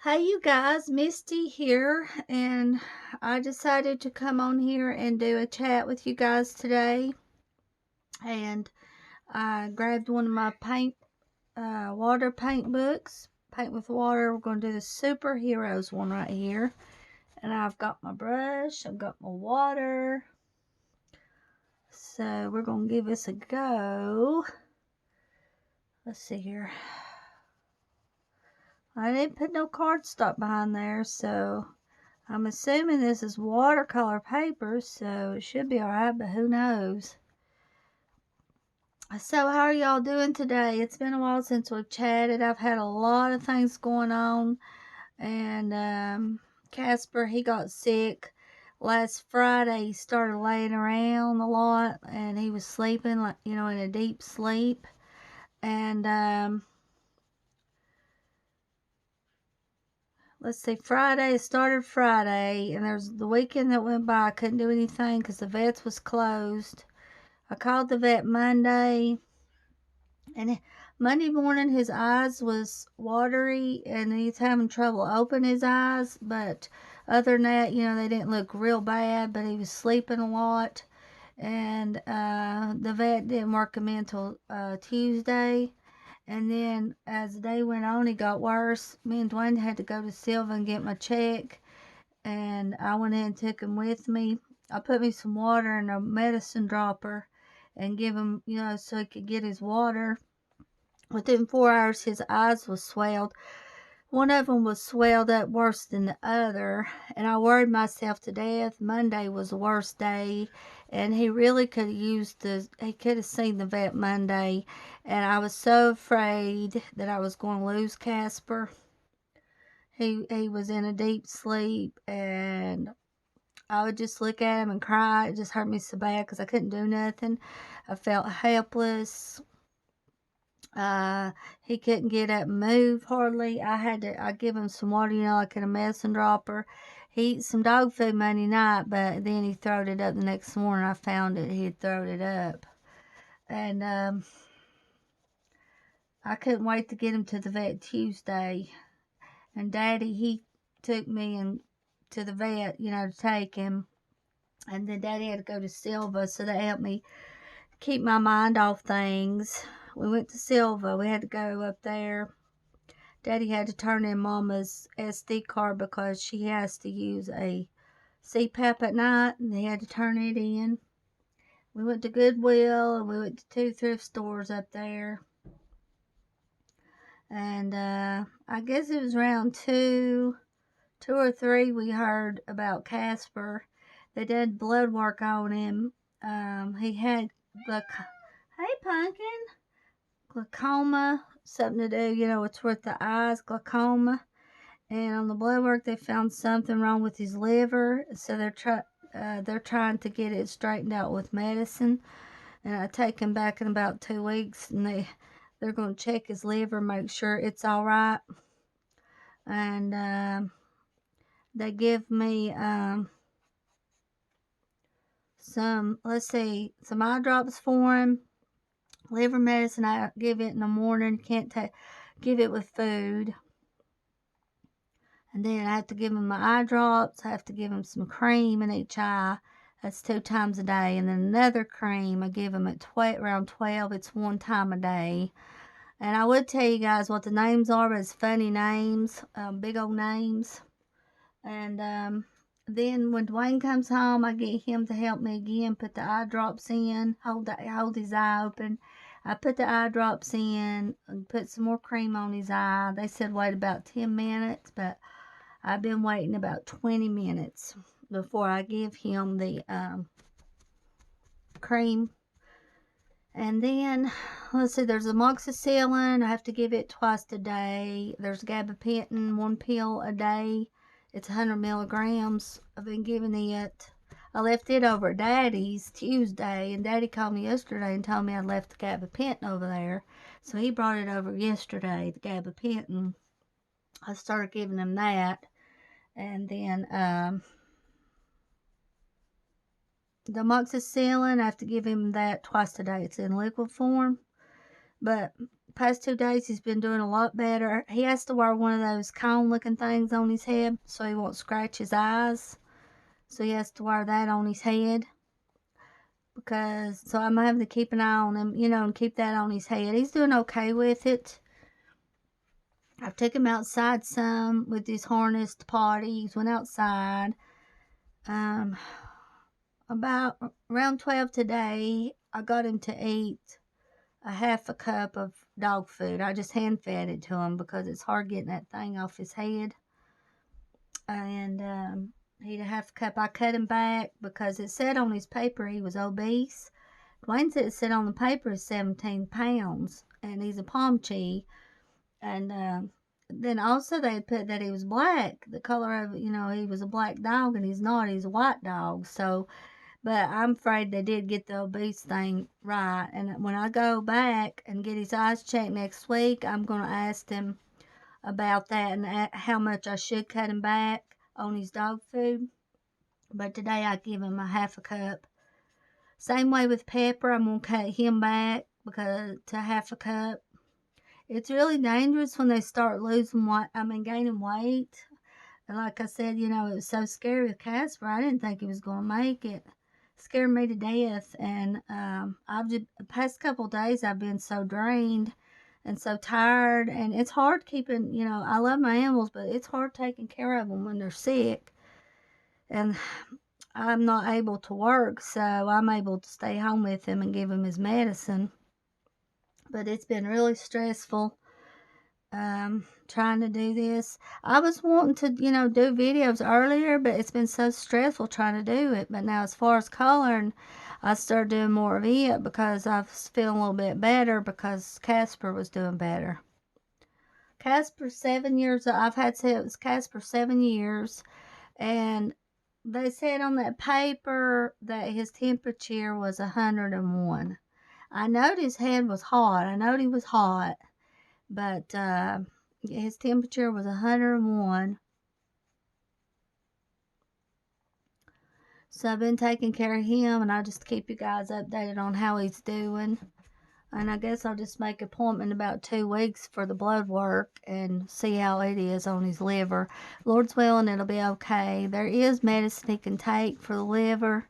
Hey, you guys, Misty here, and I decided to come on here and do a chat with you guys today. And I grabbed one of my water paint books, Paint with Water. We're going to do the Superheroes one right here. And I've got my brush, I've got my water. So we're going to give this a go. Let's see here. I didn't put no cardstock behind there, so I'm assuming this is watercolor paper, so it should be alright, but who knows. So how are y'all doing today? It's been a while since we've chatted. I've had a lot of things going on, and Casper, he got sick. Last Friday, he started laying around a lot, and he was sleeping, like, in a deep sleep. And let's see, Friday, it started Friday, and there's the weekend that went by, I couldn't do anything because the vets was closed. I called the vet Monday, and Monday morning his eyes was watery, and he's having trouble opening his eyes, but other than that, they didn't look real bad, but he was sleeping a lot, and the vet didn't work him in until Tuesday. And then as the day went on, it got worse. Me and Dwayne had to go to Silva and get my check, and I went in and took him with me. I put me some water in a medicine dropper and give him, so he could get his water. Within 4 hours, his eyes was swelled. One of them was swelled up worse than the other, and I worried myself to death. Monday was the worst day, and he really could have he could have seen the vet Monday, and I was so afraid that I was going to lose Casper. He was in a deep sleep, and I would just look at him and cry. It just hurt me so bad because I couldn't do nothing. I felt helpless. He couldn't get up and move hardly. I give him some water, like in a medicine dropper. He ate some dog food Monday night, but then he throwed it up the next morning. I found it. He had thrown it up. And I couldn't wait to get him to the vet Tuesday. And Daddy, he took me to the vet, to take him. And then Daddy had to go to Silva, so that helped me keep my mind off things. We went to Silva. We had to go up there. Daddy had to turn in Mama's SD card because she has to use a CPAP at night, and they had to turn it in. We went to Goodwill, and we went to 2 thrift stores up there. And I guess it was around 2 or 3 we heard about Casper. They did blood work on him. He had hey Pumpkin, glaucoma, something to do, it's with the eyes, glaucoma. And on the blood work, they found something wrong with his liver, so they're trying to get it straightened out with medicine. And I take him back in about 2 weeks, and they're going to check his liver, make sure it's all right. And they give me some eye drops for him. Liver medicine, I give it in the morning. Can't give it with food. And then I have to give him my eye drops. I have to give him some cream in each eye. That's 2 times a day. And then another cream I give him at around 12. It's 1 time a day. And I would tell you guys what the names are, but it's funny names, big old names. And then when Dwayne comes home, I get him to help me again, put the eye drops in, hold his eye open. I put the eye drops in and put some more cream on his eye. They said wait about 10 minutes, but I've been waiting about 20 minutes before I give him the cream. And then, let's see, there's amoxicillin. I have to give it twice a day. There's gabapentin, 1 pill a day. It's 100 milligrams. I've been giving it. I left it over at Daddy's Tuesday, and Daddy called me yesterday and told me I left the gabapentin over there. So he brought it over yesterday, the gabapentin. I started giving him that. And then the amoxicillin, I have to give him that twice a day. It's in liquid form. But past 2 days he's been doing a lot better. He has to wear one of those cone looking things on his head so he won't scratch his eyes. So he has to wear that on his head. So I'm having to keep an eye on him, and keep that on his head. He's doing okay with it. I've took him outside some with his harness to potty. He went outside. About around 12 today, I got him to eat a half a cup of dog food. I just hand fed it to him because it's hard getting that thing off his head. And he ate a half a cup. I cut him back because it said on his paper he was obese. Dwayne said it said on the paper is 17 pounds, and he's a Pomchi. And then also they had put that he was black. The color of, he was a black dog, and he's not. He's a white dog. So, but I'm afraid they did get the obese thing right. And when I go back and get his eyes checked next week, I'm going to ask him about that and how much I should cut him back on his dog food. But today I give him a half a cup. Same way with Pepper, I'm going to cut him back to half a cup. It's really dangerous when they start gaining weight. And like I said, it was so scary with Casper. I didn't think he was going to make it. Scared me to death. And the past couple of days I've been so drained and so tired. And it's hard keeping, I love my animals, but it's hard taking care of them when they're sick. And I'm not able to work, so I'm able to stay home with him and give him his medicine. But it's been really stressful trying to do this. I was wanting to, do videos earlier, but it's been so stressful trying to do it. But now as far as coloring, I started doing more of it because I was feeling a little bit better because Casper was doing better. Casper 7 years, I've had Casper 7 years, and they said on that paper that his temperature was 101. I knowed his head was hot. I knowed he was hot. But his temperature was 101. So I've been taking care of him, and I'll just keep you guys updated on how he's doing. And I guess I'll just make an appointment about 2 weeks for the blood work and see how it is on his liver. Lord's willing, it'll be okay. There is medicine he can take for the liver.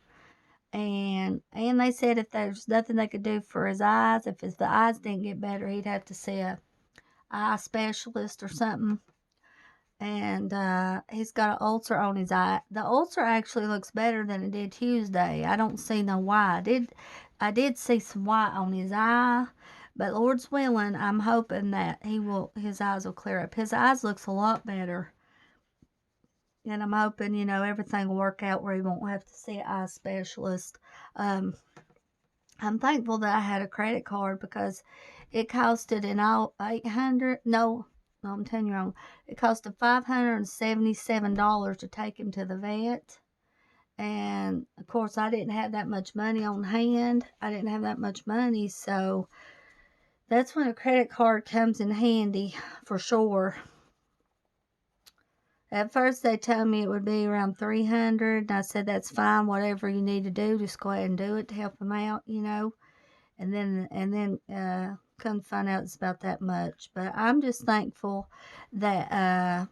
And they said if there's nothing they could do for his eyes, if the eyes didn't get better, he'd have to see a eye specialist or something. And he's got an ulcer on his eye. The ulcer actually looks better than it did Tuesday. I don't see no why. I did see some white on his eye, but Lord's willing, I'm hoping that his eyes will clear up. His eyes looks a lot better. And I'm hoping, everything will work out where he won't have to see an eye specialist. I'm thankful that I had a credit card because it costed an all $800. No, I'm telling you wrong. It cost $577 to take him to the vet. And of course, I didn't have that much money on hand. I didn't have that much money, so that's when a credit card comes in handy for sure. At first, they told me it would be around $300, and I said that's fine. Whatever you need to do, just go ahead and do it to help him out, And then come to find out it's about that much. But I'm just thankful that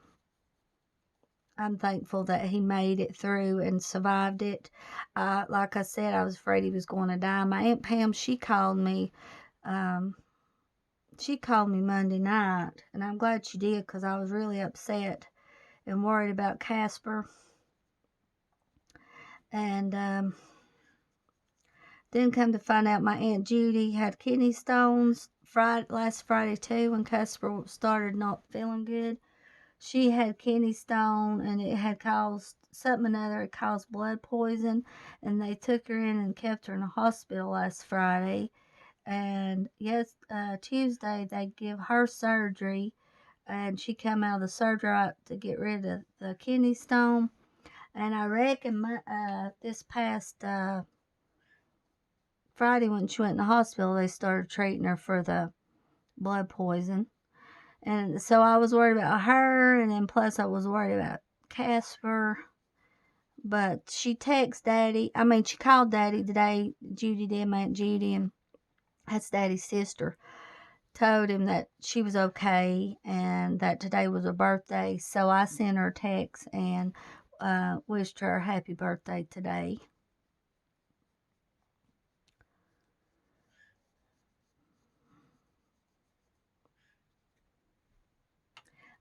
he made it through and survived it. Like I said, I was afraid he was going to die. My Aunt Pam, she called me. She called me Monday night, and I'm glad she did because I was really upset and worried about Casper. And then come to find out my Aunt Judy had kidney stones last Friday too when Casper started not feeling good. She had kidney stone, and it had caused something or another. It caused blood poison, and they took her in and kept her in the hospital last Friday. And Tuesday they give her surgery, and she come out of the surgery to get rid of the kidney stone. And I reckon this past Friday when she went in the hospital, they started treating her for the blood poison. And so I was worried about her, and then plus I was worried about Casper. But she texted Daddy. She called Daddy today. Judy did, my Aunt Judy, and that's Daddy's sister. told him that she was okay and that today was her birthday. So I sent her a text and wished her a happy birthday today.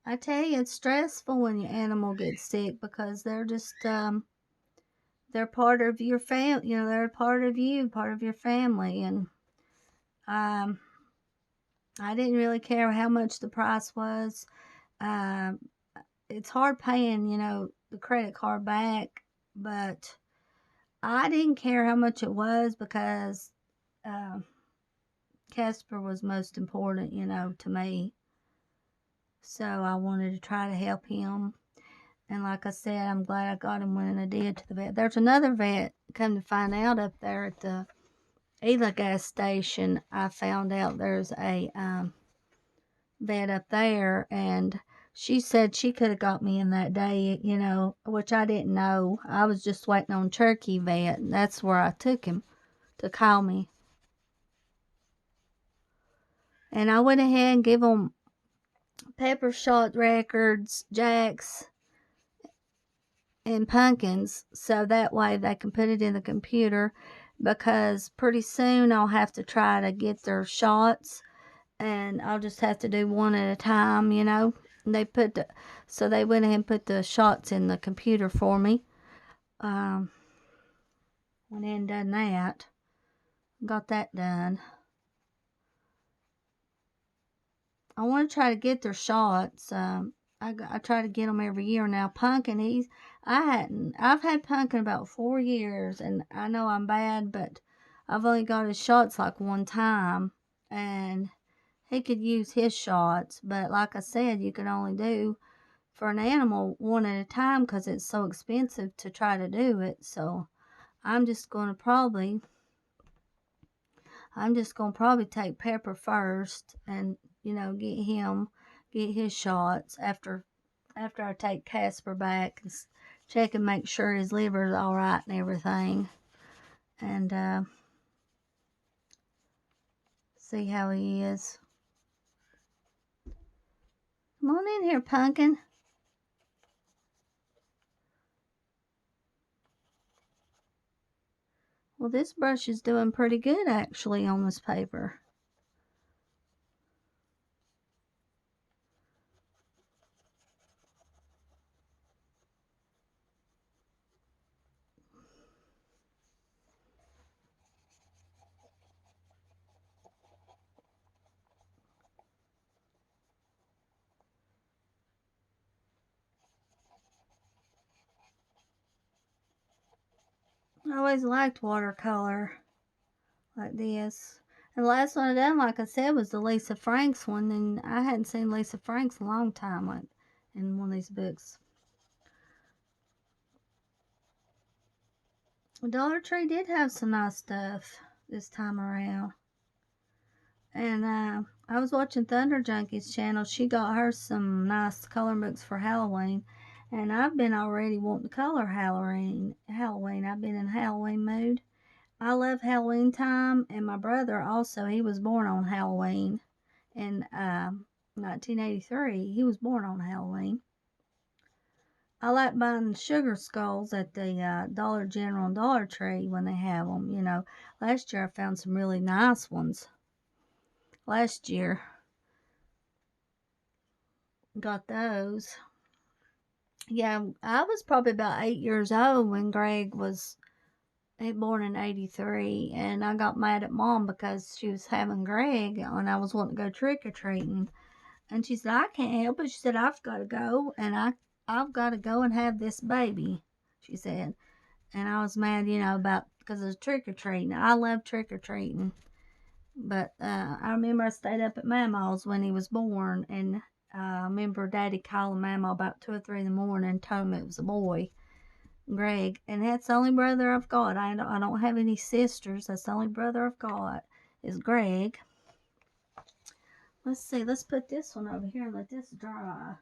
I tell you, it's stressful when your animal gets sick because they're just, they're part of your family, you know, they're part of you, part of your family. And um, I didn't really care how much the price was. Um, it's hard paying, you know, the credit card back, but I didn't care how much it was because uh, Casper was most important, you know, to me. So I wanted to try to help him. And like I said, I'm glad I got him when I did to the vet. There's another vet, come to find out, up there at the Ela gas station. I found out there's a vet up there, and she said she could have got me in that day, you know, which I didn't know. I was just waiting on Cherokee vet, and that's where I took him to call me. And I went ahead and gave them pepper shot records, jacks, and pumpkins, so that way they can put it in the computer, because pretty soon I'll have to try to get their shots, and I'll just have to do one at a time, you know. So they went ahead and put the shots in the computer for me. Went in and done that. Got that done. I want to try to get their shots. I try to get them every year now. Pumpkin, I've had Pumpkin about 4 years, and I know I'm bad, but I've only got his shots like one time, and he could use his shots. But like I said, you can only do for an animal one at a time because it's so expensive to try to do it. So I'm just going to probably take Pepper first, and you know, get his shots after I take Casper back and check and make sure his liver's all right and everything, and see how he is. Come on in here, Pumpkin. Well, this brush is doing pretty good actually on this paper. I always liked watercolor like this. And the last one I done, like I said, was the Lisa Franks one, and I hadn't seen Lisa Franks in a long time, like in one of these books. Dollar Tree did have some nice stuff this time around. And I was watching Thunder Junkie's channel. She got her some nice coloring books for Halloween. And I've been already wanting to color Halloween. I've been in Halloween mood. I love Halloween time. And my brother also, he was born on Halloween in 1983. He was born on Halloween. I like buying sugar skulls at the Dollar General and Dollar Tree when they have them. You know, last year I found some really nice ones. Last year, got those. Yeah, I was probably about 8 years old when Greg was born in 83, and I got mad at Mom because she was having Greg and I was wanting to go trick-or-treating. And she said, I can't help it. She said, I've got to go, and I've got to go and have this baby, she said. And I was mad, you know, about because of trick-or-treating. I love trick-or-treating. But I remember I stayed up at Mama's when he was born, and I remember Daddy calling Mama about 2 or 3 in the morning and told me it was a boy, Greg. And that's the only brother I've got. I don't have any sisters. That's the only brother I've got is Greg. Let's see. Let's put this one over here and let this dry.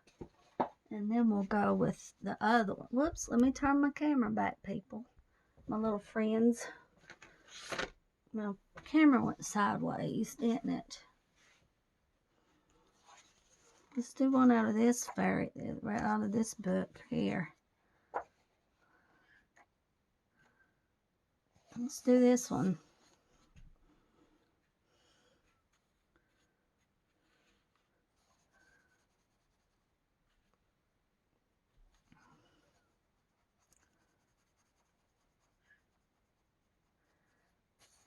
And then we'll go with the other one. Whoops. Let me turn my camera back, people. My little friends. My camera went sideways, didn't it? Let's do one out of this fairy, right out of this book here. Let's do this one.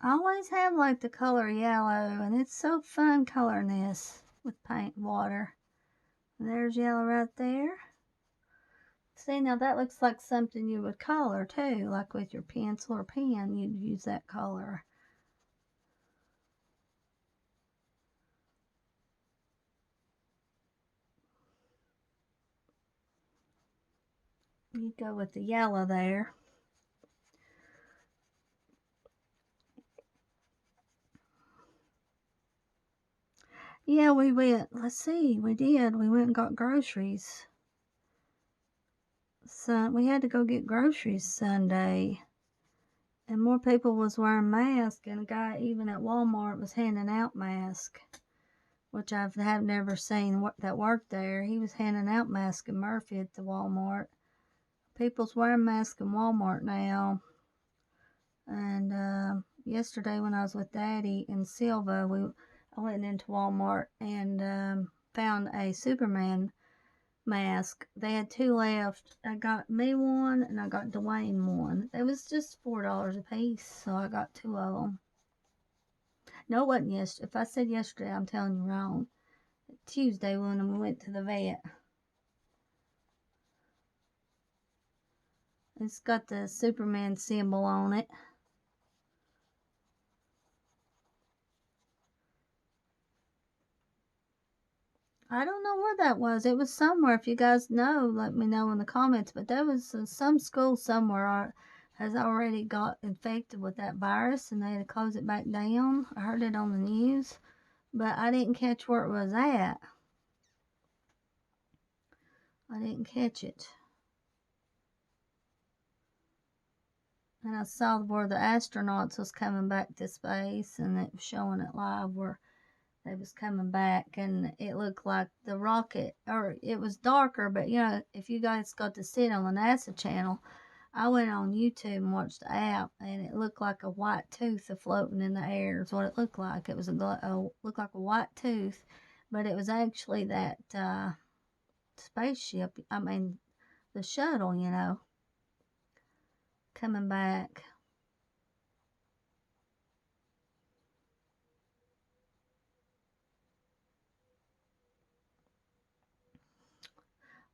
I always have liked the color yellow, and it's so fun coloring this with paint water. And there's yellow right there. See, now that looks like something you would color too, like with your pencil or pen, you'd use that color. You go with the yellow there. Yeah, we went, let's see, we did. We went and got groceries. So we had to go get groceries Sunday. And more people was wearing masks, and a guy even at Walmart was handing out masks, which have never seen that worked there. He was handing out masks in Murphy at the Walmart. People's wearing masks in Walmart now. And yesterday when I was with Daddy and Silva, I went into Walmart and found a Superman mask. They had 2 left. I got me one and I got Dwayne one. It was just $4 a piece, so I got 2 of them. No, it wasn't yesterday. If I said yesterday, I'm telling you wrong. Tuesday when we went to the vet. It's got the Superman symbol on it. I don't know where that was. It was somewhere. If you guys know, let me know in the comments. But there was some school somewhere has already got infected with that virus, and they had to close it back down. I heard it on the news, but I didn't catch where it was at. I didn't catch it. And I saw where the astronauts was coming back to space, and it was showing it live where they was coming back, and it looked like the rocket, or it was darker, but you know, if you guys got to see it on the NASA channel, I went on YouTube and watched the app, and it looked like a white tooth floating in the air is what it looked like. It was looked like a white tooth, but it was actually that spaceship, I mean the shuttle, you know, coming back.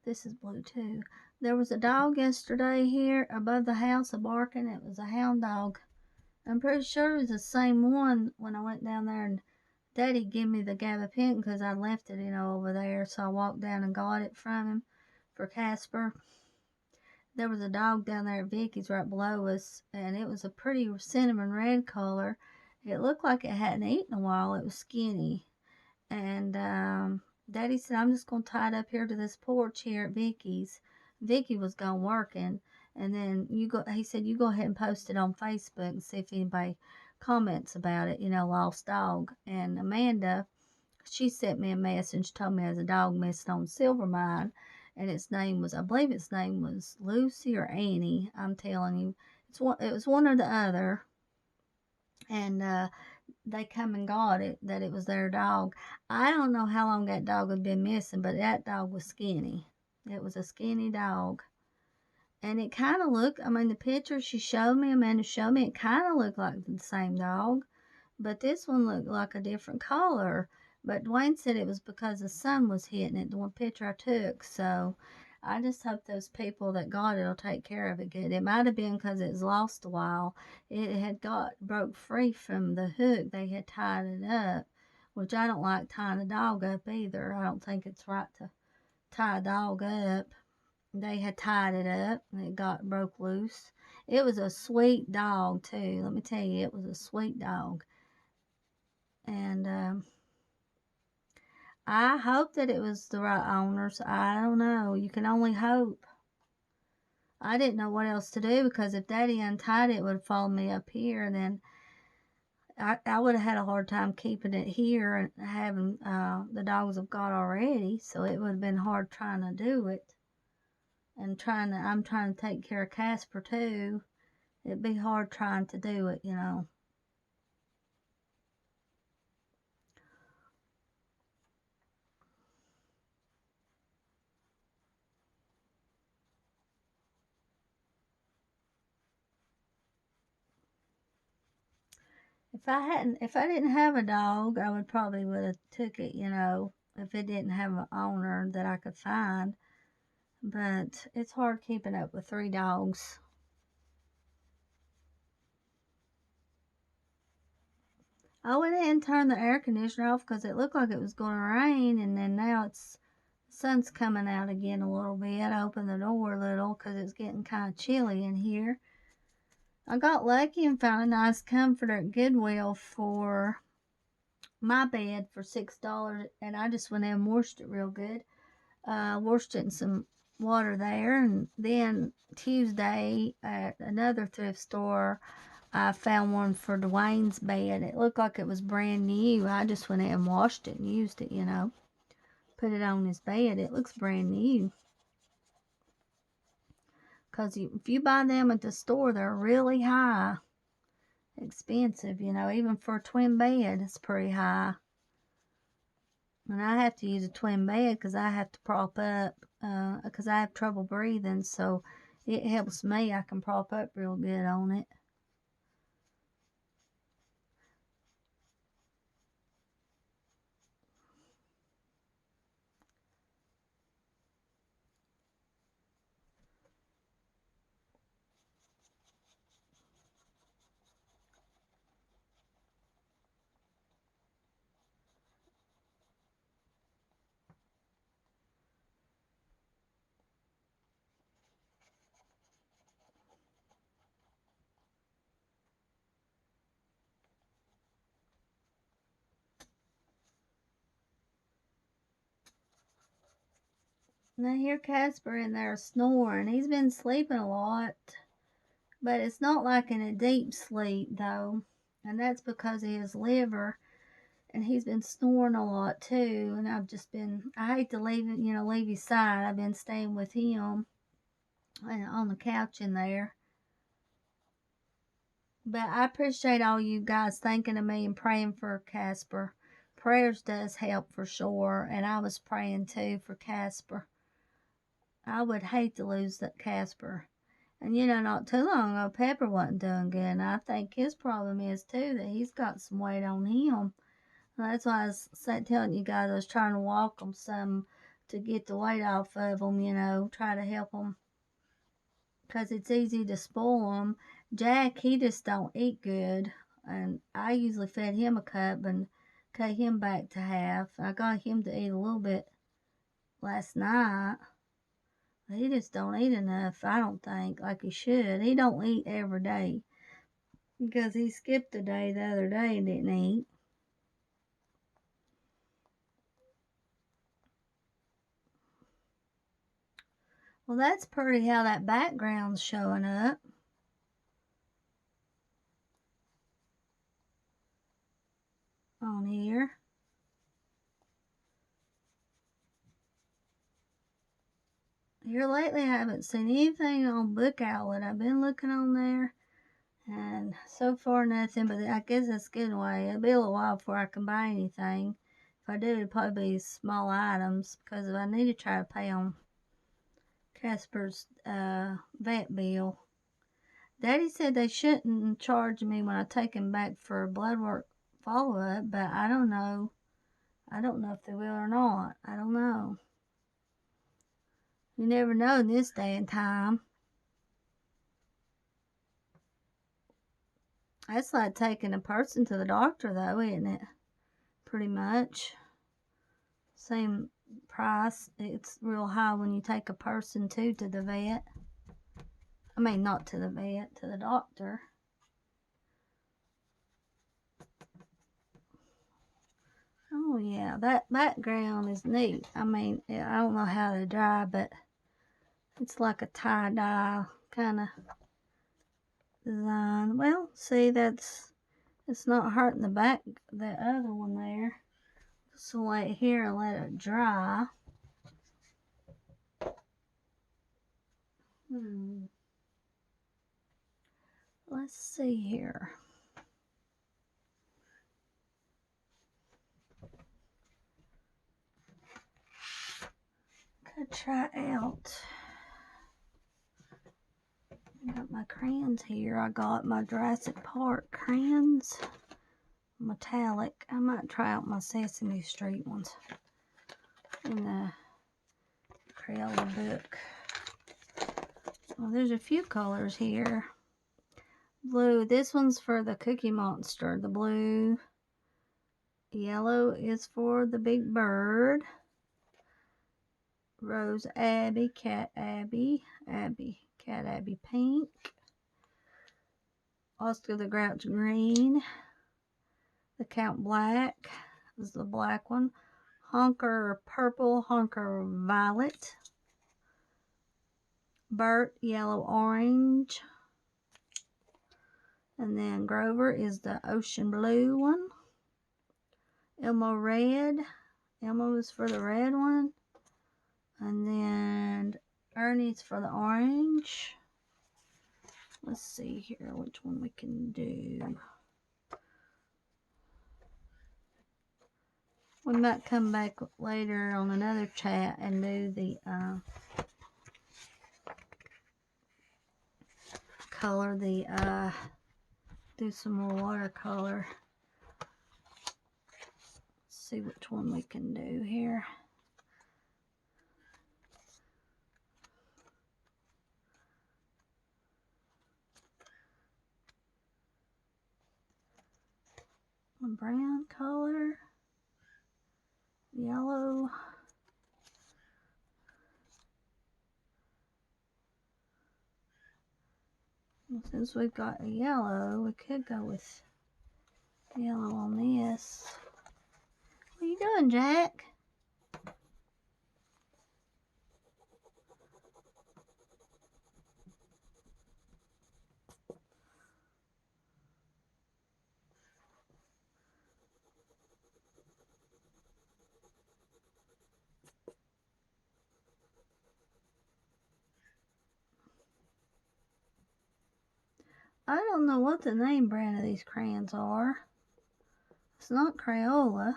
This is blue too. There was a dog yesterday here above the house barking. It was a hound dog. I'm pretty sure it was the same one when I went down there, and Daddy gave me the gabapentin because I left it, you know, over there. So I walked down and got it from him for Casper. There was a dog down there at Vicky's right below us, and it was a pretty cinnamon red color. It looked like it hadn't eaten a while. It was skinny. And Daddy said, I'm just going to tie it up here to this porch here at Vicky's. Vicky was gone working. And then he said, you go ahead and post it on Facebook and see if anybody comments about it, you know, lost dog. And Amanda, she sent me a message, told me there's a dog missing on Silvermine. And I believe its name was Lucy or Annie. I'm telling you, it was one or the other. And they come and got it, that it was their dog. I don't know how long that dog had been missing, but that dog was skinny. It was a skinny dog. And it kind of looked, I mean, the picture she showed me, Amanda showed me, it kind of looked like the same dog. But this one looked like a different color. But Dwayne said it was because the sun was hitting it, the one picture I took. So I just hope those people that got it will take care of it good. It might have been because it was lost a while. It had broke free from the hook. They had tied it up, which I don't like tying a dog up either. I don't think it's right to tie a dog up. They had tied it up and it broke loose. It was a sweet dog too. Let me tell you, it was a sweet dog. And I hope that it was the right owners. I don't know. You can only hope. I didn't know what else to do because if Daddy untied it, it would have followed me up here. And then I would have had a hard time keeping it here and having the dogs I've got already, so it would have been hard trying to do it. And I'm trying to take care of Casper too. It'd be hard trying to do it, you know. If I didn't have a dog, I would have took it, you know, if it didn't have an owner that I could find. But it's hard keeping up with 3 dogs. I went ahead and turned the air conditioner off because it looked like it was going to rain, and then now the sun's coming out again a little bit. I opened the door a little because it's getting kind of chilly in here. I got lucky and found a nice comforter at Goodwill for my bed for $6, and I just went in and washed it real good. Washed it in some water there, and then Tuesday at another thrift store, I found one for Dwayne's bed. It looked like it was brand new. I just went in and washed it and used it, you know. Put it on his bed. It looks brand new. Because if you buy them at the store, they're really high. Expensive, you know. Even for a twin bed, it's pretty high. And I have to use a twin bed because I have to prop up because I have trouble breathing. So it helps me. I can prop up real good on it. And I hear Casper in there snoring. He's been sleeping a lot, but it's not like in a deep sleep though. And that's because of his liver. And he's been snoring a lot too. And I hate to leave it, you know, leave his side. I've been staying with him on the couch in there. But I appreciate all you guys thinking of me and praying for Casper. Prayers does help for sure. And I was praying too for Casper. I would hate to lose that Casper. And you know, not too long ago, Pepper wasn't doing good. And I think his problem is too that he's got some weight on him. That's why I was telling you guys I was trying to walk them some to get the weight off of them, you know, try to help them. Because it's easy to spoil them. Jack, he just don't eat good. And I usually fed him a cup and cut him back to half. I got him to eat a little bit last night. He just don't eat enough, I don't think, like he should. He don't eat every day. Because he skipped a day the other day and didn't eat. Well, that's pretty how that background's showing up. On here. Here lately, I haven't seen anything on Book Outlet. I've been looking on there, and so far nothing, but I guess that's a good way. It'll be a little while before I can buy anything. If I do, it'll probably be small items, because if I need to try to pay on Casper's vet bill. Daddy said they shouldn't charge me when I take him back for blood work follow-up, but I don't know. I don't know if they will or not. I don't know. You never know in this day and time. That's like taking a person to the doctor, though, isn't it? Pretty much. Same price. It's real high when you take a person, too, to the vet. I mean, not to the vet, to the doctor. Oh, yeah, that background is neat. I mean, I don't know how to dry, but it's like a tie-dye kind of design. Well, see, that's It's not hurting the back, the other one there. Just lay it here and let it dry. Let's see here. Could try out. I got my crayons here. I got my Jurassic Park crayons. Metallic. I might try out my Sesame Street ones in the Crayola book. Well, there's a few colors here. Blue. This one's for the Cookie Monster. The blue. Yellow is for the Big Bird. Rose Abby, Cat Abby, Cat Abby pink. Oscar the Grouch green. The Count black is the black one. Honker purple, Honker violet. Bert yellow orange. And then Grover is the ocean blue one. Elmo red. Elmo is for the red one. And then Ernie's for the orange. Let's see here which one we can do. We might come back later on another chat and do the color, do some more watercolor. Let's see which one we can do here. A brown color, yellow. Well, since we've got a yellow, we could go with yellow on this. What are you doing, Jack? I don't know what the name brand of these crayons are. It's not Crayola.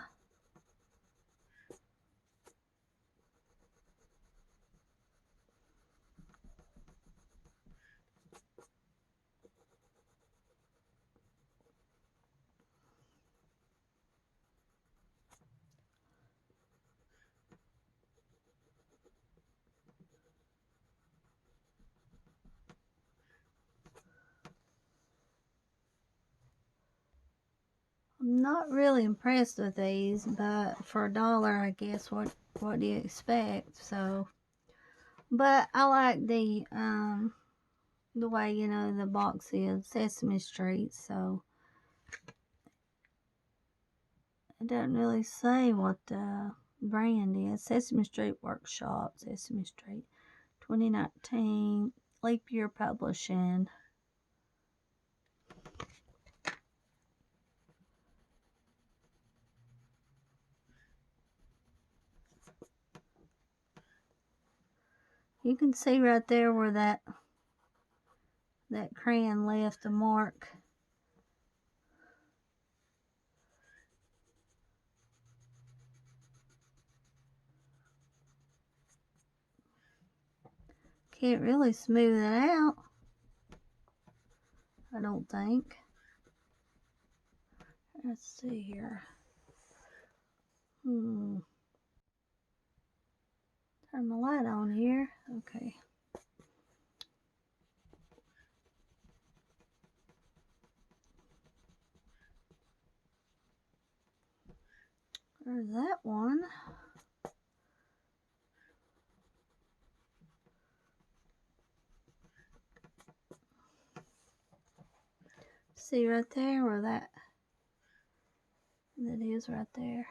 I'm not really impressed with these, but for $1, I guess what do you expect? So, but I like the way, you know, the box is Sesame Street, so it doesn't really say what the brand is. Sesame Street Workshop, Sesame Street 2019, Leap Year Publishing. You can see right there where that crayon left a mark. Can't really smooth it out, I don't think. Let's see here. Turn the light on here. Okay. There's that one. See right there where that is right there.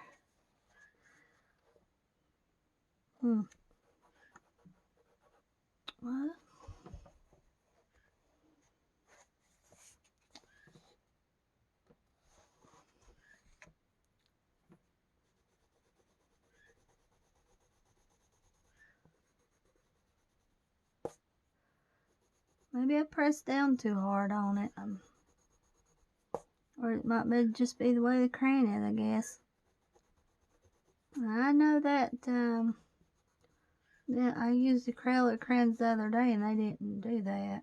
What? Maybe I pressed down too hard on it. Or it might be just be the way the crayon is, I guess. I know that, yeah, I used acrylic crayons the other day and they didn't do that.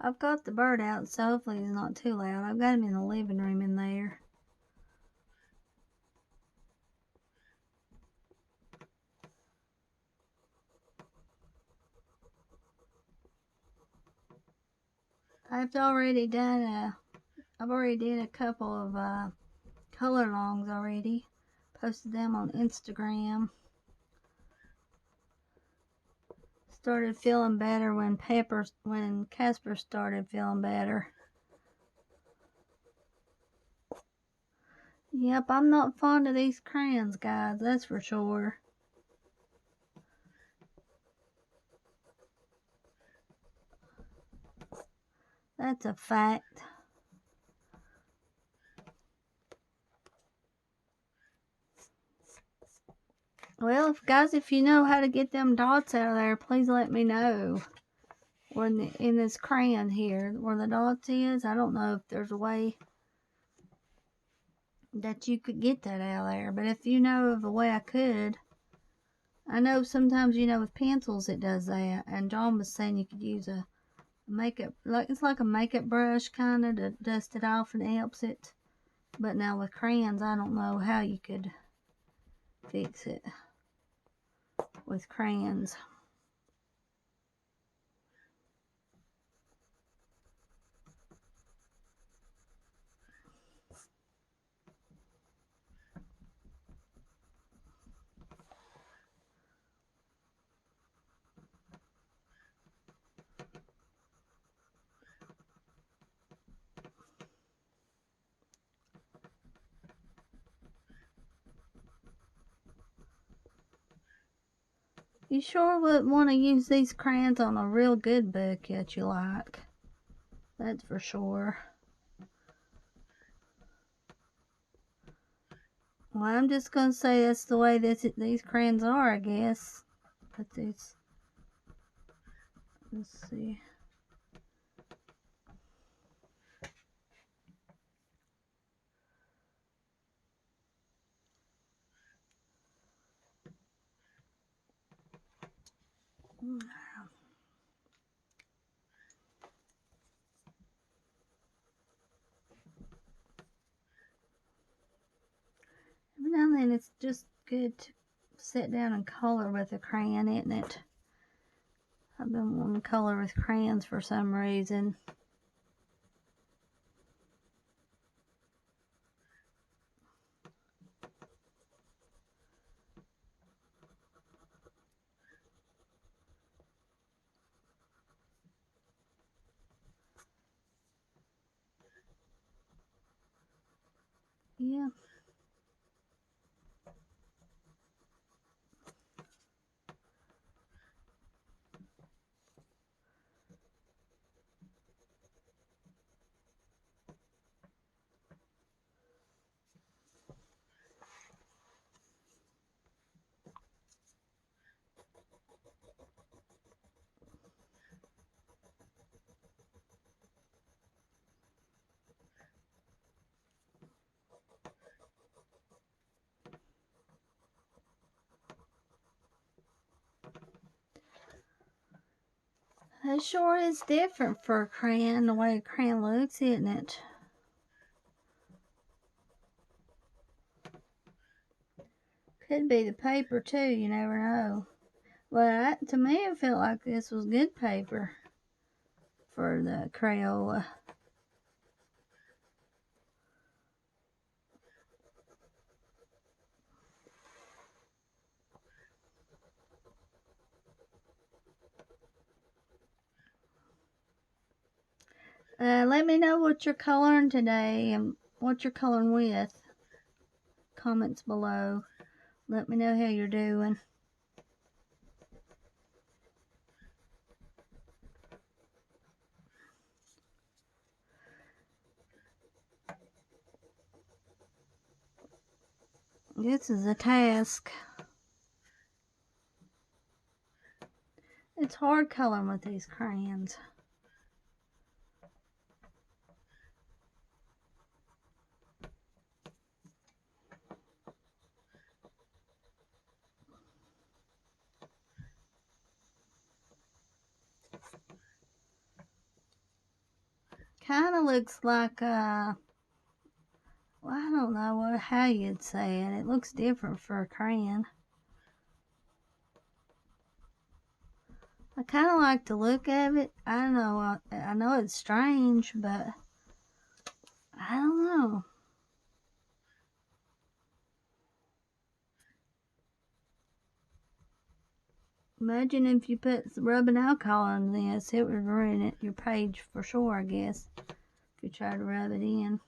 I've got the bird out, so hopefully he's not too loud. I've got him in the living room in there. I've already done a couple of color longs already. Posted them on Instagram. Started feeling better when Casper started feeling better. Yep, I'm not fond of these crayons, guys, that's for sure. That's a fact. Well, guys, if you know how to get them dots out of there, please let me know. Or in this crayon here, where the dots is, I don't know if there's a way that you could get that out of there. But if you know of a way I could, I know sometimes, with pencils it does that. And John was saying you could use a makeup, it's like a makeup brush kind of to dust it off and it helps it. But now with crayons, I don't know how you could fix it with crayons. You sure would want to use these crayons on a real good book that you like. That's for sure. Well, I'm just going to say that's the way these crayons are, I guess. But these, let's see. Every now and then it's just good to sit down and color with a crayon, isn't it? I've been wanting to color with crayons for some reason. Yeah. It sure is different for a crayon, the way a crayon looks, isn't it? Could be the paper too, you never know. But to me, it felt like this was good paper for the Crayola. Let me know what you're coloring today and what you're coloring with. Comments below. Let me know how you're doing. This is a task. It's hard coloring with these crayons. Kind of looks like well, I don't know how you'd say it. It looks different for a crayon. I kind of like the look of it. I don't know. I know it's strange, but I don't know. Imagine if you put rubbing alcohol on this, it would ruin it, your page for sure, I guess, if you try to rub it in.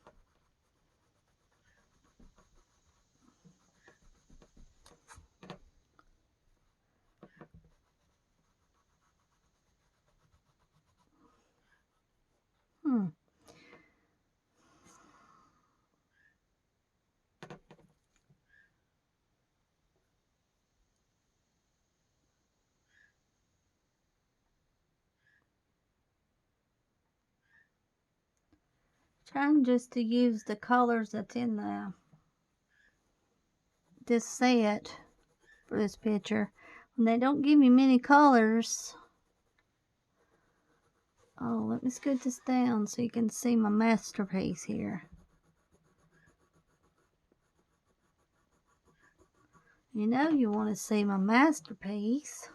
Trying just to use the colors that's in this set for this picture. When they don't give me many colors. Oh, let me scoot this down so you can see my masterpiece here. You know you want to see my masterpiece.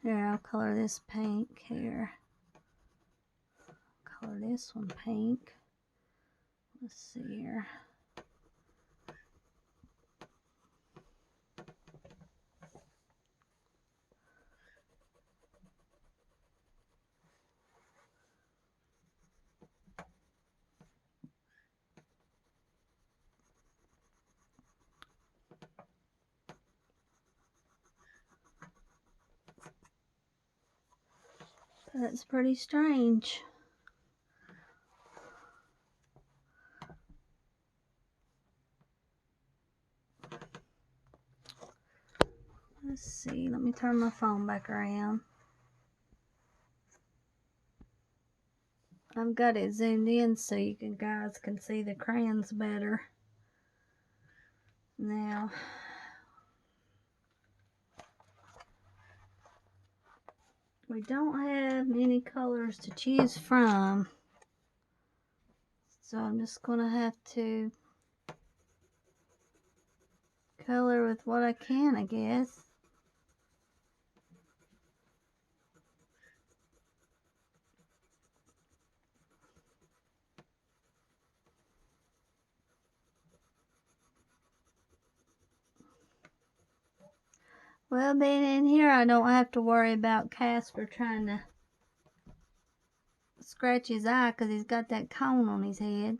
Here, I'll color this pink here. Color this one pink. Let's see here. That's pretty strange. Let's see, let me turn my phone back around. I've got it zoomed in so you guys can see the crayons better. Now, we don't have many colors to choose from, so I'm just going to have to color with what I can, I guess. Well, being in here, I don't have to worry about Casper trying to scratch his eye because he's got that cone on his head.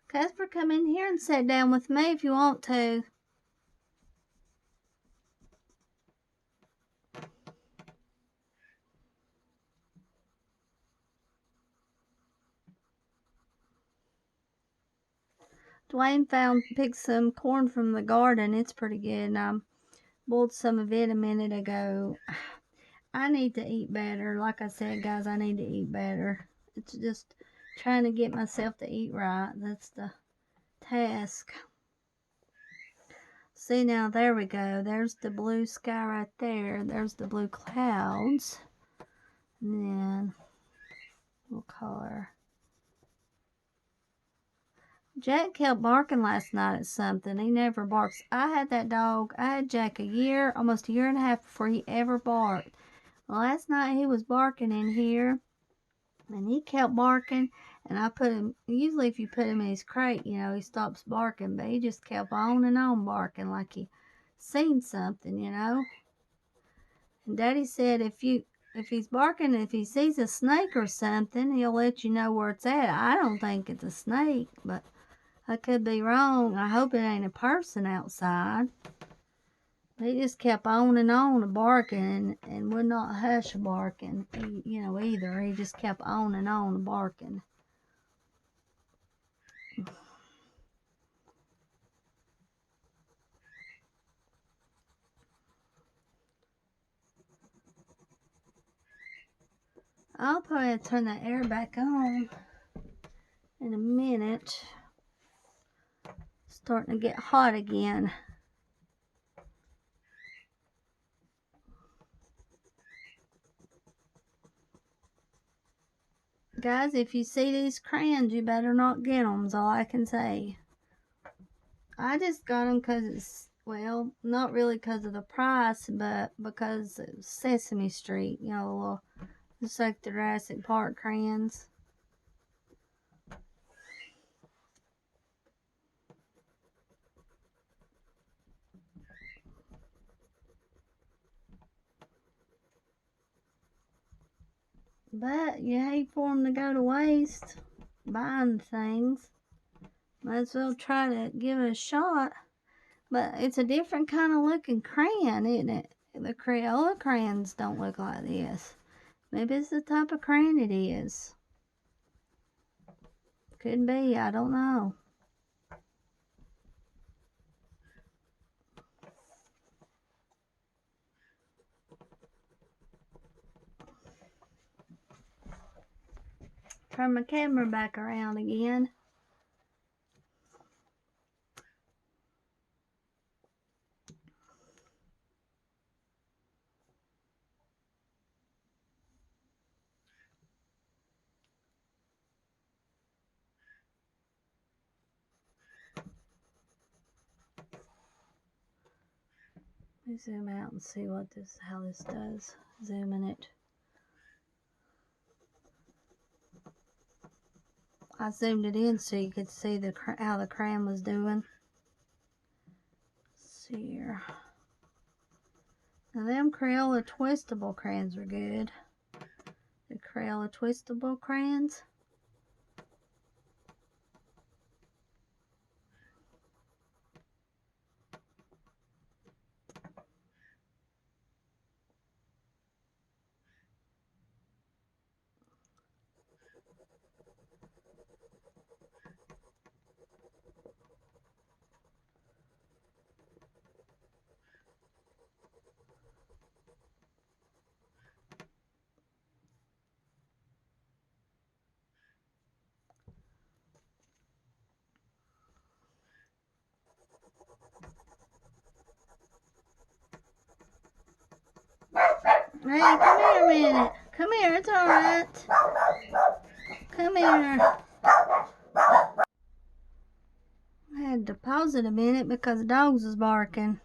Casper, come in here and sit down with me if you want to. Dwayne picked some corn from the garden. It's pretty good. And I boiled some of it a minute ago. I need to eat better. Like I said, guys, I need to eat better. It's just trying to get myself to eat right. That's the task. See, now there we go. There's the blue sky right there. There's the blue clouds. And then we'll color. Jack kept barking last night at something. He never barks. I had that dog. I had Jack almost a year and a half before he ever barked. Last night he was barking in here, and he kept barking, and I put him, usually if you put him in his crate, you know, he stops barking, but he just kept on and on barking like he seen something, you know. And Daddy said, if you, if he's barking, if he sees a snake or something, he'll let you know where it's at. I don't think it's a snake, but I could be wrong. I hope it ain't a person outside. He just kept on and on barking and would not hush barking, you know, either. He just kept on and on barking. I'll probably turn the air back on in a minute. Starting to get hot again. Guys, if you see these crayons, you better not get them, is all I can say. I just got them because it's, well, not really because of the price, but because it's Sesame Street, you know, just like the Jurassic Park crayons. But you hate for them to go to waste buying things. Might as well try to give it a shot. But it's a different kind of looking crayon, isn't it? The Crayola crayons don't look like this. Maybe it's the type of crayon it is. Could be, I don't know. Turn my camera back around again. Let me zoom out and see what this, how this does. Zooming it. I zoomed it in so you could see how the crayon was doing. Let's see here. Now them Crayola twistable crayons are good. The Crayola twistable crayons. Hey, come here a minute. Come here, it's alright. Come here. I had to pause it a minute because the dogs was barking.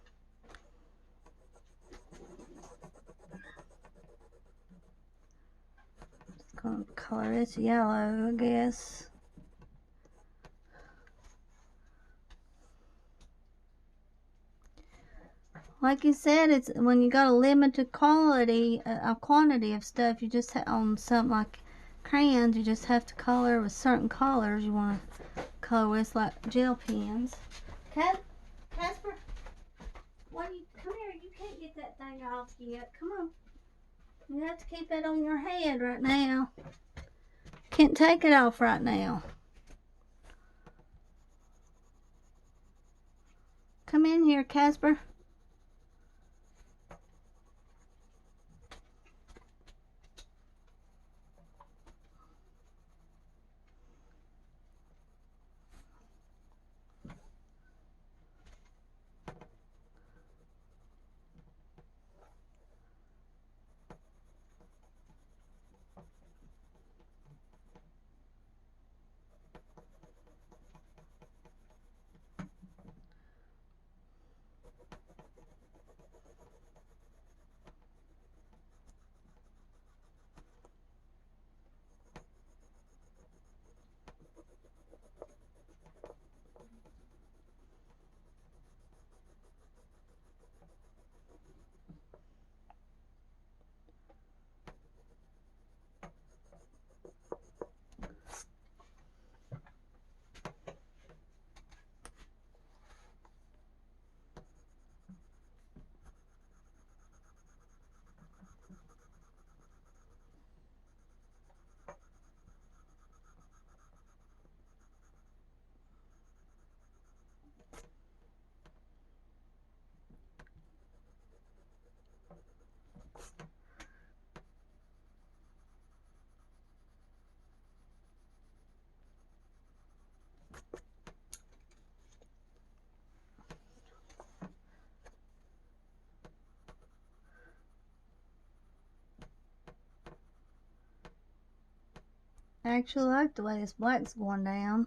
Just gonna color this yellow, I guess. Like you said, it's when you got a limited quantity of stuff. You just on something like crayons, you just have to color with certain colors you want to color with, like gel pens. Casper, come here. You can't get that thing off yet. Come on. You have to keep that on your head right now. Can't take it off right now. Come in here, Casper. I actually like the way this black's going down.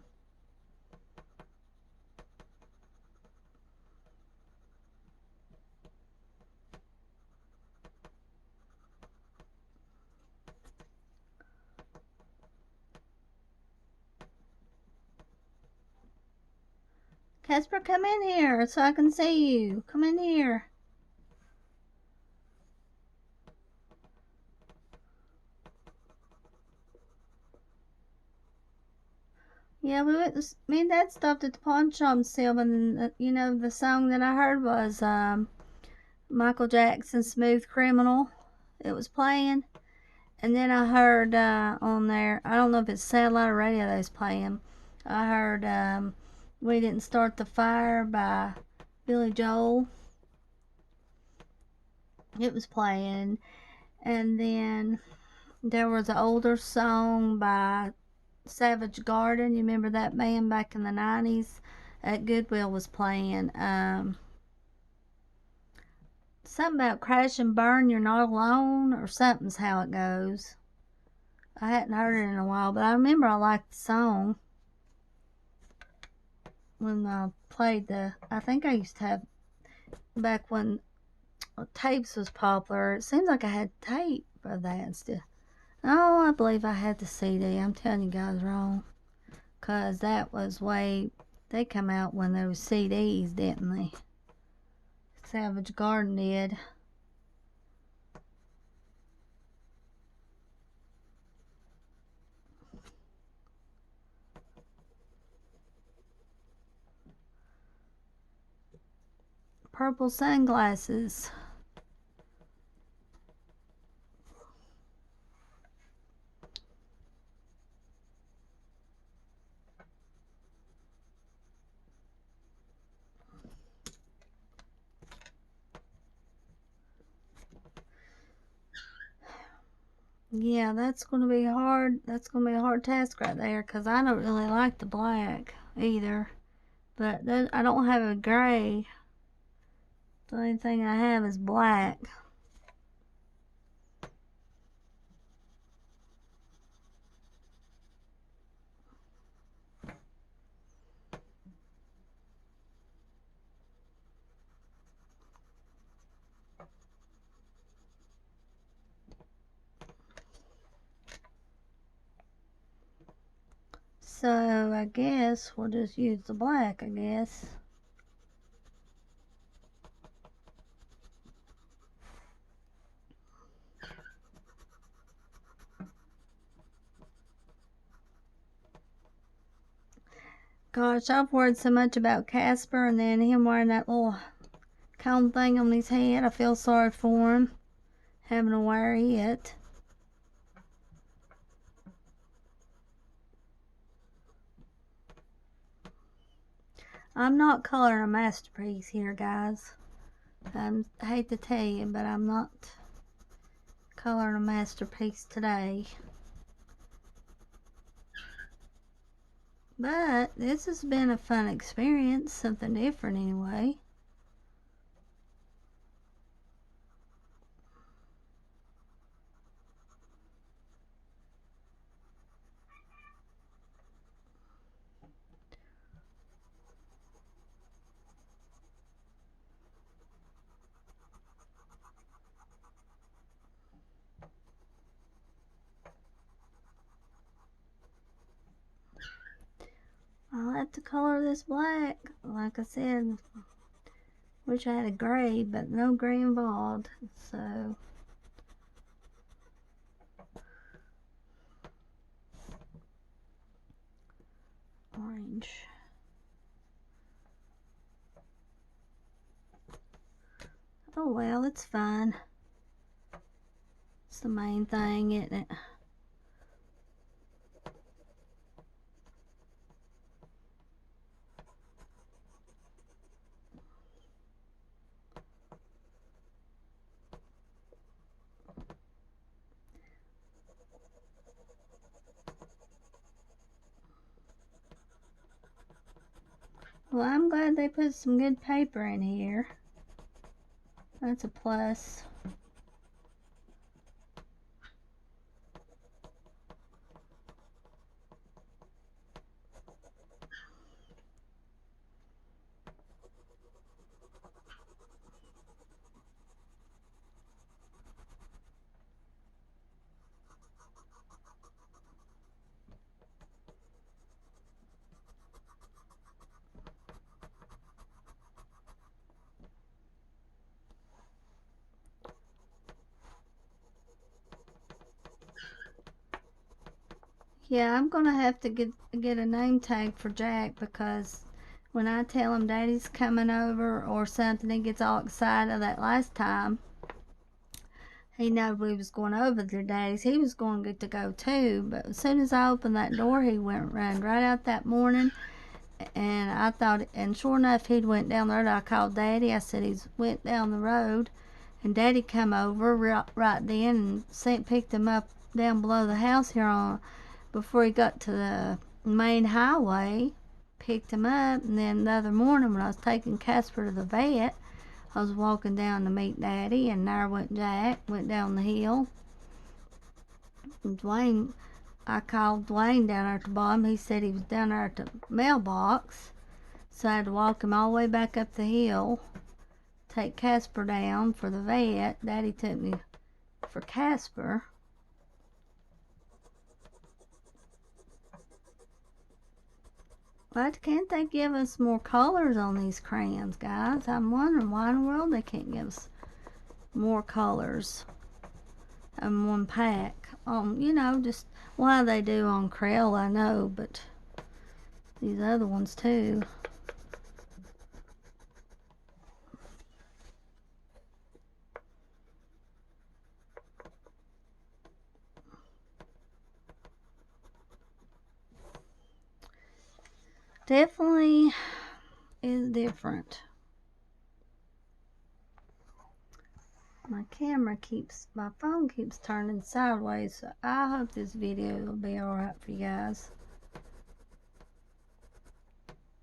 Casper, come in here so I can see you. Come in here. Yeah, me and Dad stopped at the pawn shop and see 'em, and you know, the song that I heard was Michael Jackson's "Smooth Criminal." It was playing, and then I heard on there, I don't know if it's satellite or radio that was playing. I heard "We Didn't Start the Fire" by Billy Joel. It was playing, and then there was an older song by Savage Garden. You remember that band back in the 90s? At Goodwill was playing. Something about crash and burn, you're not alone, or something's how it goes. I hadn't heard it in a while, but I remember I liked the song when I played I think I used to have, back when tapes was popular. It seems like I had tape for that still. Oh, I believe I had the CD. I'm telling you guys wrong. Because that was they come out when there was CDs, didn't they? Savage Garden did. Purple sunglasses. Yeah, that's going to be hard. That's going to be a hard task right there because I don't really like the black either. But I don't have a gray. The only thing I have is black. So I guess we'll just use the black, I guess. Gosh, I've worried so much about Casper and then him wearing that little cone thing on his head. I feel sorry for him having to wear it. I'm not coloring a masterpiece here, guys. I hate to tell you, but I'm not coloring a masterpiece today. But this has been a fun experience, something different anyway. I'll have to color this black. Like I said, wish I had a gray, but no gray involved. So orange. Oh well, it's fine. It's the main thing, isn't it? Well, I'm glad they put some good paper in here. That's a plus. Yeah, I'm gonna have to get a name tag for Jack, because when I tell him Daddy's coming over or something, he gets all excited. That last time, he knew we was going over to Daddy's. He was going to get to go too, but as soon as I opened that door, he ran right out that morning. And I thought, and sure enough, he'd went down there. And I called Daddy. I said he's went down the road, and Daddy come over right then and picked him up down below the house here on before he got to the main highway. Picked him up, and then the other morning when I was taking Casper to the vet, I was walking down to meet Daddy, and there went Jack, went down the hill. And Dwayne, I called Dwayne down there at the bottom. He said he was down there at the mailbox. So I had to walk him all the way back up the hill, take Casper down for the vet. Daddy took me for Casper. But can't they give us more colors on these crayons, guys? I'm wondering why in the world they can't give us more colors in one pack. You know, just why they do on Crayola, I know, but these other ones too. Definitely is different. My phone keeps turning sideways, so I hope this video will be alright for you guys.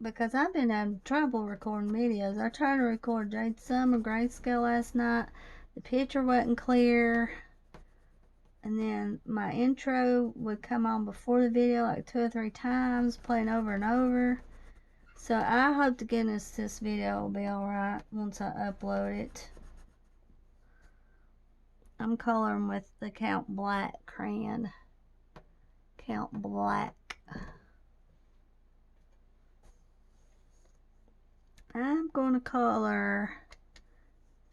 Because I've been having trouble recording videos. I tried to record Jade Summer Grayscale last night. The picture wasn't clear. And then my intro would come on before the video like 2 or 3 times, playing over and over. So I hope to goodness this video will be alright once I upload it. I'm coloring with the Count Black crayon. Count Black. I'm going to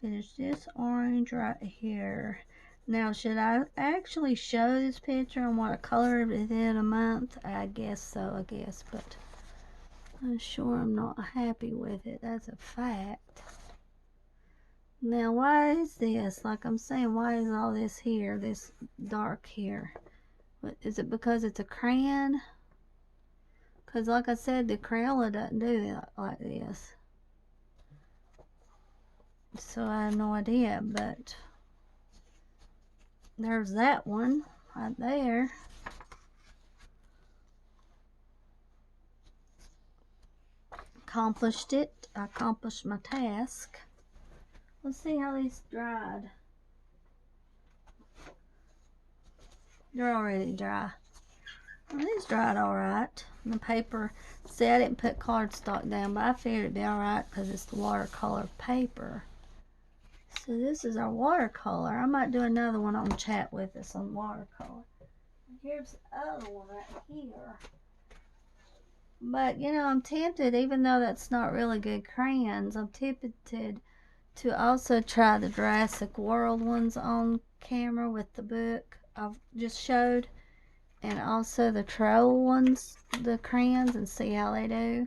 finish this orange right here. Now, should I actually show this picture on what I colored within a month? I guess so, but I'm sure I'm not happy with it. That's a fact. Now, why is this? Like I'm saying, why is all this here, this dark here? What, is it because it's a crayon? Because like I said, the Crayola doesn't do that like this. So I have no idea, but there's that one right there. Accomplished it. I accomplished my task. Let's see how these dried. They're already dry. Well, these dried alright. The paper, see, I didn't put cardstock down, but I figured it'd be alright because it's the watercolor paper. So this is our watercolor. I might do another one on chat with us on watercolor. Here's the other one right here. But, you know, I'm tempted, even though that's not really good crayons, I'm tempted to also try the Jurassic World ones on camera with the book I've just showed. And also the Troll ones, the crayons, and see how they do.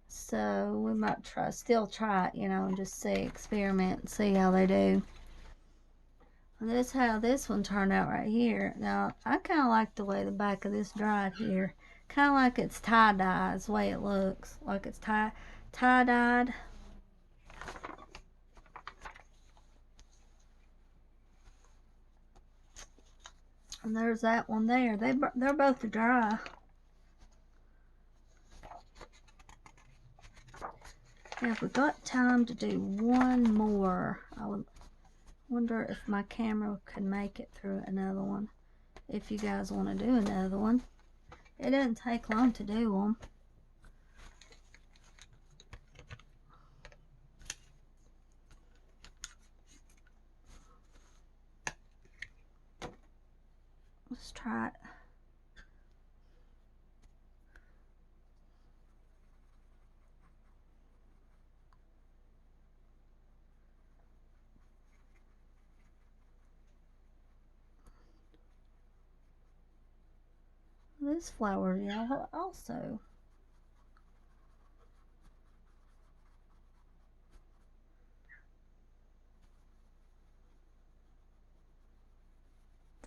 So we might still try it, you know, and just see, experiment, and see how they do. And that's how this one turned out right here. Now, I kind of like the way the back of this dried here. Kind of like it's tie-dye is the way it looks. Like it's tie-dyed. And there's that one there. They're both dry. Now, if we got time to do one more, I would wonder if my camera could make it through another one. If you guys want to do another one. It doesn't take long to do them. Let's try it. this flower yellow also.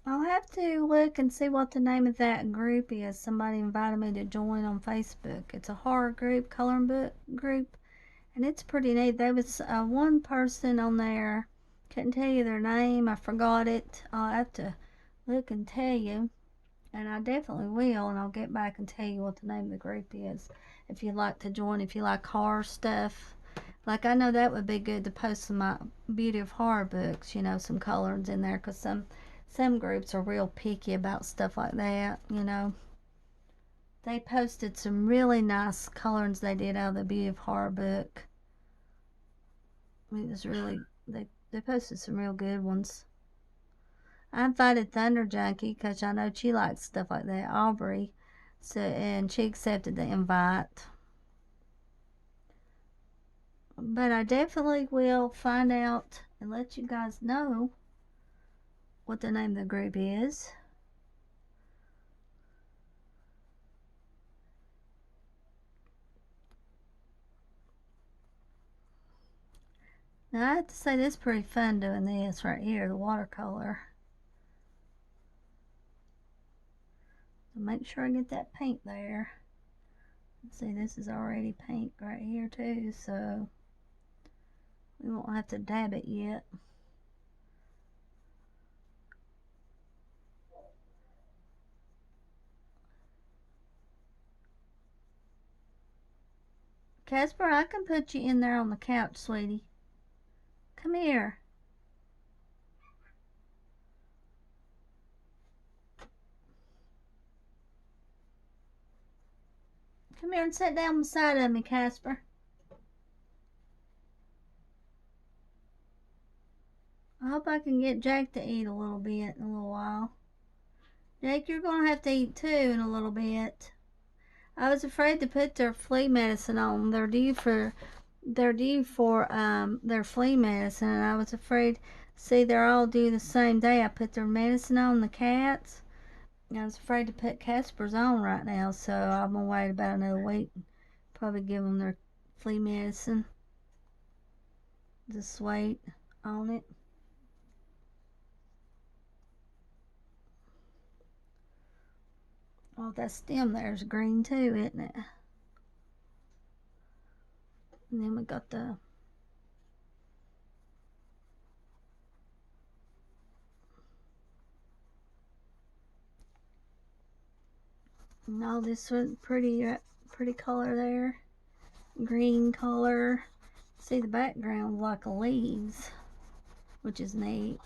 I'll have to look and see what the name of that group is. Somebody invited me to join on Facebook. It's a horror group, coloring book group, and it's pretty neat. There was one person on there. Couldn't tell you their name. I forgot it. I'll have to look and tell you, and I definitely will. And I'll get back and tell you what the name of the group is. If you'd like to join, if you like horror stuff, like I know that would be good to post some of my Beauty of Horror books. You know, some colorings in there, cause some groups are real picky about stuff like that, you know. They posted some really nice colorings they did out of the Beauty of Horror book. It was really, they posted some real good ones. I invited Thunder Junkie because I know she likes stuff like that, Aubrey. So, and she accepted the invite. But I definitely will find out and let you guys know what the name of the group is. Now I have to say this is pretty fun doing this right here, the watercolor. So make sure I get that paint there. See, this is already pink right here too, so we won't have to dab it yet. Casper, I can put you in there on the couch, sweetie. Come here. Come here and sit down beside of me, Casper. I hope I can get Jake to eat a little bit in a little while. Jake, you're going to have to eat too in a little bit. I was afraid to put their flea medicine on. They're due for their flea medicine, and I was afraid. See, they're all due the same day. I put their medicine on the cats. I was afraid to put Casper's on right now, so I'm gonna wait about another week. Probably give them their flea medicine. Just wait on it. Oh, that stem there's green too, isn't it? And then we got the and all this pretty color there. Green color. See the background like leaves, which is neat.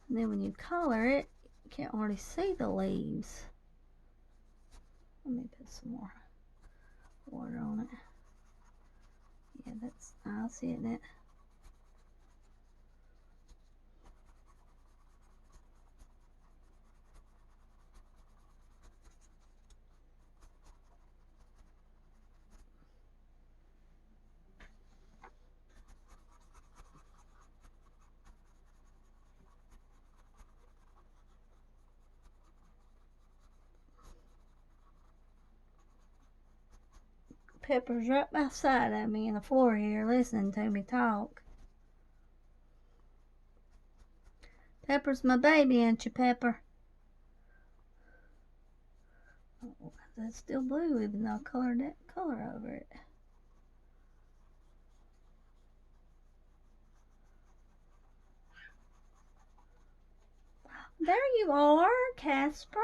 And then when you color it, you can't hardly see the leaves. Let me put some more water on it. Yeah, that's nice, isn't it? Pepper's right beside of me on the floor here listening to me talk. Pepper's my baby, ain't you, Pepper? Oh, that's still blue even though I colored that color over it. There you are, Casper.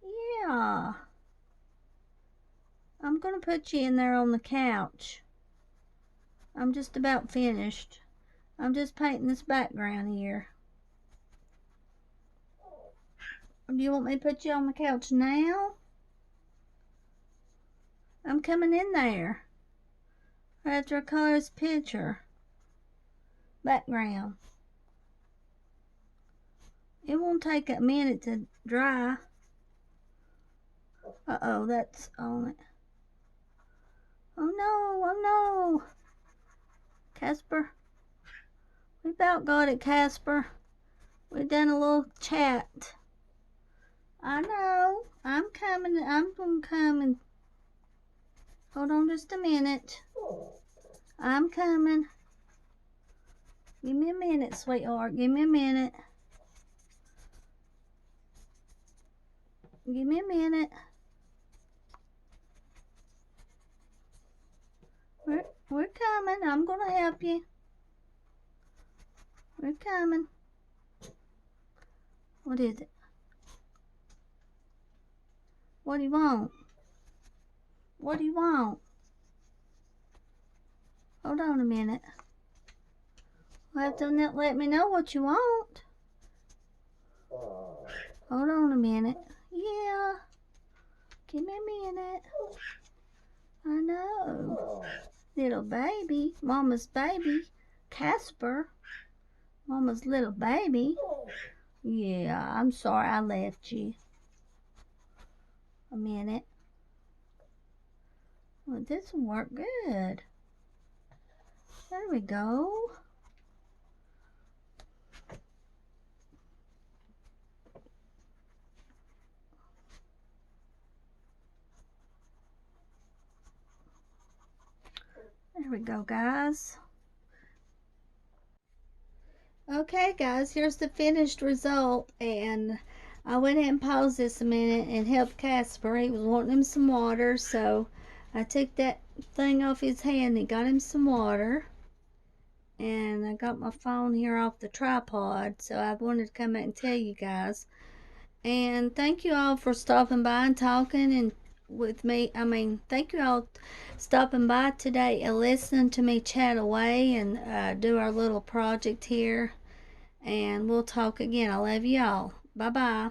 Yeah. I'm gonna put you in there on the couch. I'm just about finished. I'm just painting this background here. Do you want me to put you on the couch now? I'm coming in there. After I color this picture. Background. It won't take a minute to dry. Uh-oh, that's on it. Oh no, oh no. Casper. We about got it, Casper. We done a little chat. I know. I'm coming. I'm gonna come and hold on just a minute. I'm coming. Give me a minute, sweetheart. Give me a minute. Give me a minute. We're coming. I'm gonna help you. We're coming. What is it? What do you want? What do you want? Hold on a minute. You'll have to let me know what you want. Hold on a minute. Yeah. Give me a minute. I know. Little baby. Mama's baby. Casper. Mama's little baby. Yeah, I'm sorry I left you. A minute. Well, this will work good. There we go. There we go, guys. Okay, guys, here's the finished result, and I went ahead and paused this a minute and helped Casper. He was wanting him some water, so I took that thing off his hand and got him some water. And I got my phone here off the tripod, so I wanted to come back and tell you guys. And thank you all for stopping by and talking and with me. Thank you all stopping by today and listening to me chat away and do our little project here. And we'll talk again. I love y'all. Bye bye.